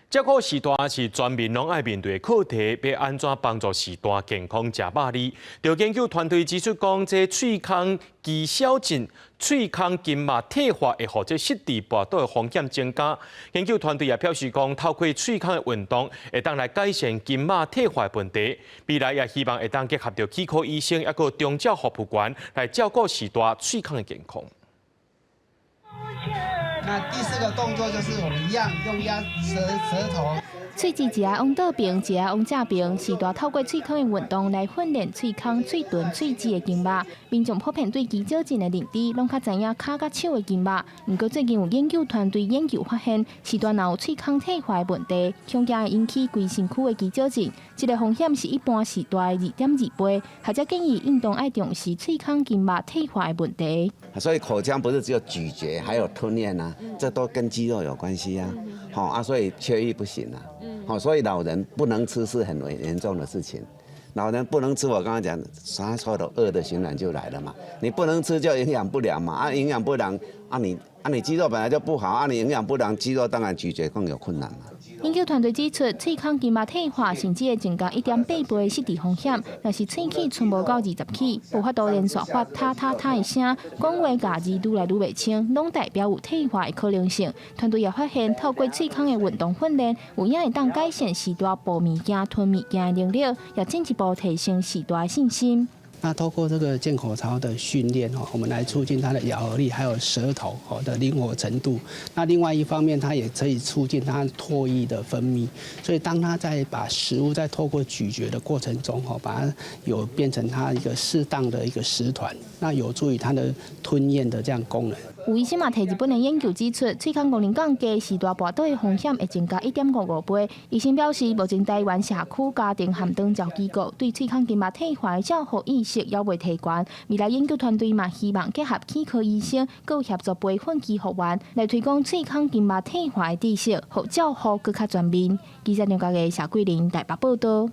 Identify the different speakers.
Speaker 1: 照顾时大是全民拢爱面对的课题，要安怎帮助时大健康食饱哩？就研究团队指出，讲这喙腔肌少症、喙腔筋膜退化会或者失智跋倒的风险增加。研究团队也表示，讲透过喙腔的运动，会当来改善筋膜退化的问题。未来也希望会当结合着齿科医生，还有中照护部员来照顾时大喙腔的健康。
Speaker 2: 那第4个动作就是我们一样用压舌头。
Speaker 3: 喙齿一下往倒边，一下往正边，时大透过喙腔的运动来训练喙腔、喙唇、喙齿的筋膜。民众普遍对肌少症的认知，拢较知影骹甲手的筋膜。不过最近有研究团队研究发现，时大若有喙腔退化的问题，恐惊会引起规身躯的肌少症。这个风险是一般时大的2.2倍。学者建议运动爱重视喙腔筋膜退化的问题。
Speaker 4: 所以口腔不是只有咀嚼，还有吞咽啊，这都跟肌肉有关系啊。所以缺一不行啊。 所以老人不能吃是很严重的事情。老人不能吃，我刚刚讲，他说的恶的循环就来了嘛。你不能吃就营养不良嘛，营养不良你肌肉本来就不好，你营养不良，肌肉当然咀嚼更有困难嘛。
Speaker 3: 研究团队指出，喙腔筋膜退化甚至会增加1.8倍的失智风险。若是喙齿存无到20起，无法度连续发嗒的声，讲话咬字愈来愈袂清，拢代表有退化的可能性。团队也发现，透过喙腔的运动训练，有影会当改善时大捕物件、吞物件的能力，也进一步提升时大的信心。
Speaker 2: 那透过这个健口操的训练我们来促进它的咬合力，还有舌头的灵活程度。那另外一方面，它也可以促进它唾液的分泌。所以当它在把食物在透过咀嚼的过程中把它变成它一个适当的一个食团，那有助于它的吞咽的这样功能。
Speaker 3: 有医生嘛提日本的研究指出，喙腔功能降低，时大跋倒的风险会增加1.55倍。医生表示，目前台湾社区家庭和长照机构对喙腔筋膜退化的照护意识也未提高。未来研究团队嘛希望结合齿科医生，佮协助培训医护员来推广喙腔筋膜退化的知识，让照护更加全面。记者梁家嘅谢桂玲台北报道。